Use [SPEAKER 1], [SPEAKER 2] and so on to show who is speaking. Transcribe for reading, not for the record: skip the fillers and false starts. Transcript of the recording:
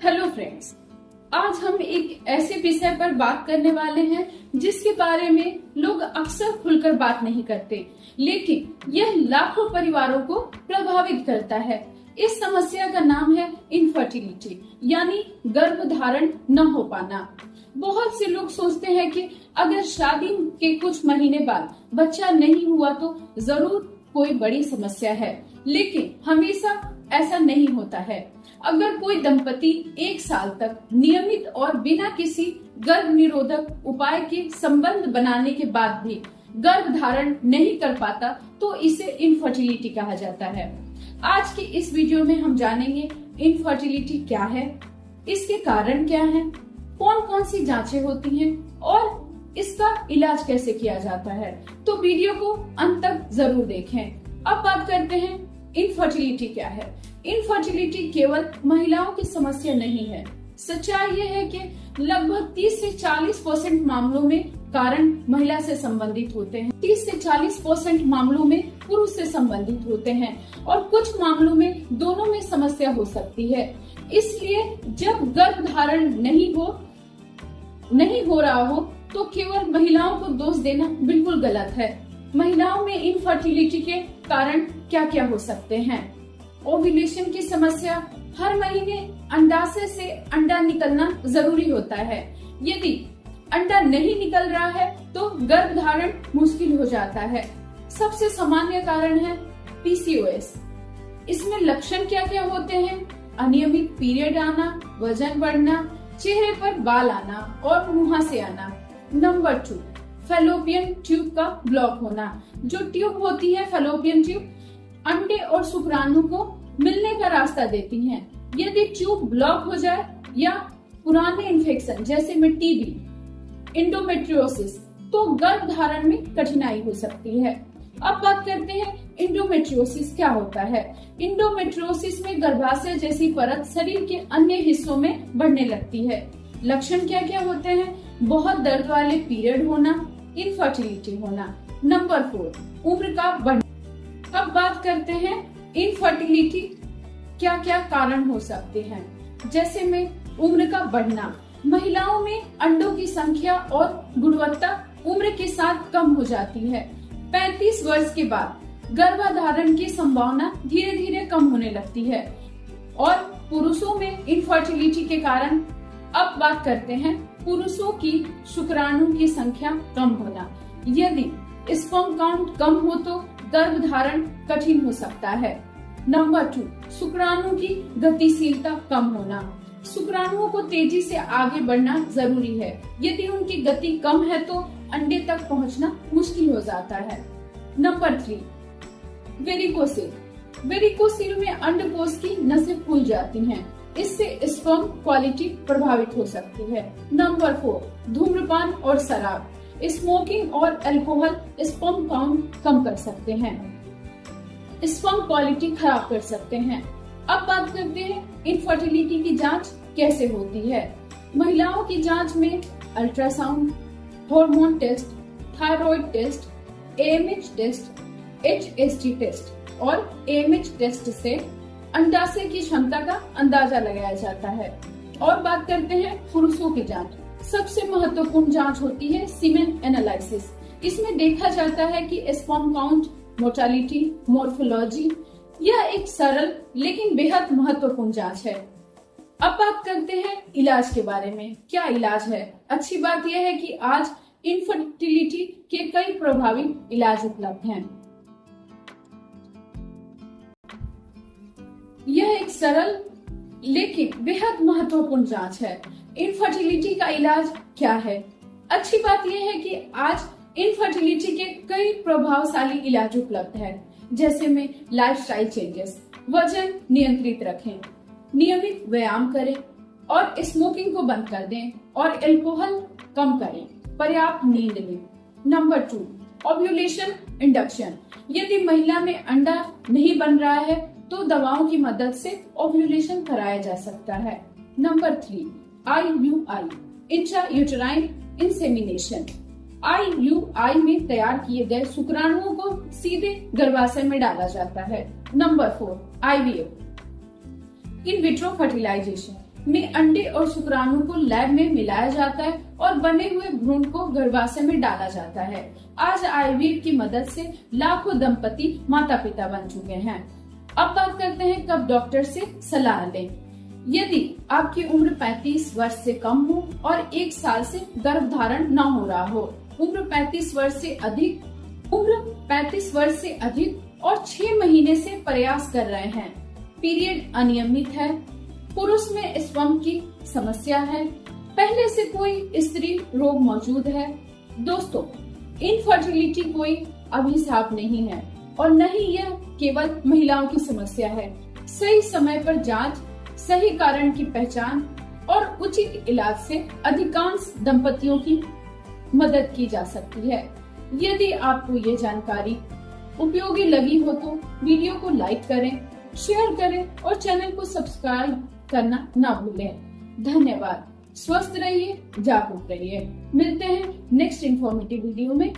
[SPEAKER 1] Hello friends, आज हम एक ऐसे विषय पर बात करने वाले हैं जिसके बारे में लोग अक्सर खुलकर बात नहीं करते, लेकिन यह लाखों परिवारों को प्रभावित करता है। इस समस्या का नाम है इनफर्टिलिटी, यानी गर्भधारण न हो पाना। बहुत से लोग सोचते हैं कि अगर शादी के कुछ महीने बाद बच्चा नहीं हुआ तो जरूर कोई बड़ी समस्या है, लेकिन हमेशा ऐसा नहीं होता है। अगर कोई दंपति 1 साल तक नियमित और बिना किसी गर्भ निरोधक उपाय के संबंध बनाने के बाद भी गर्भधारण नहीं कर पाता तो इसे इनफर्टिलिटी कहा जाता है। आज की इस वीडियो में हम जानेंगे इनफर्टिलिटी क्या है, इसके कारण क्या है, कौन कौन सी जांचें होती हैं और इसका इलाज कैसे किया जाता है। तो वीडियो को अंत तक जरूर देखें। अब बात करते हैं इनफर्टिलिटी क्या है। इनफर्टिलिटी केवल महिलाओं की समस्या नहीं है। सच्चाई यह है कि लगभग 30 से 40% मामलों में कारण महिला से संबंधित होते हैं, 30 से 40% मामलों में पुरुष से संबंधित होते हैं और कुछ मामलों में दोनों में समस्या हो सकती है। इसलिए जब गर्भधारण नहीं हो रहा हो तो केवल महिलाओं को दोष देना बिल्कुल गलत है। महिलाओं में इनफर्टिलिटी के कारण क्या क्या हो सकते हैं। ओव्यूलेशन की समस्या, हर महीने अंडाशय से अंडा निकलना जरूरी होता है। यदि अंडा नहीं निकल रहा है तो गर्भधारण मुश्किल हो जाता है। सबसे सामान्य कारण है पीसीओएस। इसमें लक्षण क्या क्या होते हैं? अनियमित पीरियड आना, वजन बढ़ना, चेहरे पर बाल आना और मुहासे आना। नंबर 2, फैलोपियन ट्यूब का ब्लॉक होना। जो ट्यूब होती है फैलोपियन ट्यूब, अंडे और शुक्राणु को मिलने का रास्ता देती हैं। यदि ट्यूब ब्लॉक हो जाए या पुराने इन्फेक्शन जैसे में टीबी, इंडोमेट्रियोसिस, तो गर्भधारण में कठिनाई हो सकती है। अब बात करते हैं इंडोमेट्रियोसिस क्या होता है। इंडोमेट्रियोसिस में गर्भाशय जैसी परत शरीर के अन्य हिस्सों में बढ़ने लगती है। लक्षण क्या क्या होते हैं? बहुत दर्द वाले पीरियड होना, इनफर्टिलिटी होना। नंबर 4, उम्र का बढ़ना। अब बात करते हैं इनफर्टिलिटी क्या क्या कारण हो सकते हैं। जैसे में उम्र का बढ़ना, महिलाओं में अंडों की संख्या और गुणवत्ता उम्र के साथ कम हो जाती है। 35 वर्ष के बाद गर्भधारण की संभावना धीरे धीरे कम होने लगती है। और पुरुषों में इनफर्टिलिटी के कारण, अब बात करते हैं पुरुषों की शुक्राणु की संख्या कम होना। यदि स्पर्म काउंट कम हो तो गर्भधारण कठिन हो सकता है। नंबर 2, शुक्राणु की गतिशीलता कम होना। शुक्राणुओं को तेजी से आगे बढ़ना जरूरी है। यदि उनकी गति कम है तो अंडे तक पहुंचना मुश्किल हो जाता है। Number 3, varicocele. वेरिकोसिल में अंडकोश की नसें फूल जाती हैं। इससे स्पर्म क्वालिटी प्रभावित हो सकती है। नंबर 4, धूम्रपान और शराब। स्मोकिंग और अल्कोहल स्पर्म काउंट कम कर सकते हैं, स्पर्म क्वालिटी खराब कर सकते हैं। अब बात करते हैं इनफर्टिलिटी की जांच कैसे होती है। महिलाओं की जांच में ultrasound, hormone test, thyroid test, AMH test, HSG test और एएमएच टेस्ट से अंडाशय की क्षमता का अंदाजा लगाया जाता है। और बात करते हैं पुरुषों की जांच। सबसे महत्वपूर्ण जांच होती है सीमेन एनालिसिस। इसमें देखा जाता है कि स्पर्म काउंट, मोर्टालिटी, मॉर्फोलॉजी। यह एक सरल लेकिन बेहद महत्वपूर्ण जांच है। अब बात करते हैं इलाज के बारे में। क्या इलाज है? अच्छी बात यह है कि आज इनफर्टिलिटी के कई प्रभावी इलाज उपलब्ध हैं। यह एक सरल लेकिन बेहद महत्वपूर्ण जांच है। इनफर्टिलिटी का इलाज क्या है? अच्छी बात यह है कि आज इनफर्टिलिटी के कई प्रभावशाली इलाज उपलब्ध है। जैसे में लाइफस्टाइल चेंजेस, वजन नियंत्रित रखें, नियमित व्यायाम करें और स्मोकिंग को बंद कर दें और अल्कोहल कम करें, पर्याप्त नींद लें। Number 2, ovulation induction. यदि महिला में अंडा नहीं बन रहा है तो दवाओं की मदद से ओव्यूलेशन कराया जा सकता है। Number 3, IUI, intrauterine insemination. IUI में तैयार किए गए शुक्राणुओं को सीधे गर्भाशय में डाला जाता है। Number 4, IVF, in vitro fertilization. में अंडे और शुक्राणु को लैब में मिलाया जाता है और बने हुए भ्रूण को गर्भाशय में डाला जाता है। आज आईवीएफ की मदद से लाखों दंपति माता पिता बन चुके हैं। अब बात करते हैं कब डॉक्टर से सलाह लें। यदि आपकी उम्र 35 वर्ष से कम हो और 1 साल से गर्भधारण न हो रहा हो, उम्र 35 वर्ष से अधिक और 6 महीने से प्रयास कर रहे हैं, पीरियड अनियमित है, पुरुष में स्पर्म की समस्या है, पहले से कोई स्त्री रोग मौजूद है। दोस्तों, इनफर्टिलिटी कोई अभिशाप नहीं है और न ही यह केवल महिलाओं की समस्या है। सही समय पर जांच, सही कारण की पहचान और उचित इलाज से अधिकांश दंपतियों की मदद की जा सकती है। यदि आपको ये जानकारी उपयोगी लगी हो तो वीडियो को लाइक करें, शेयर करें और चैनल को सब्सक्राइब करना ना भूलें। धन्यवाद। स्वस्थ रहिए, जागरूक रहिए। मिलते हैं नेक्स्ट इन्फॉर्मेटिव वीडियो में।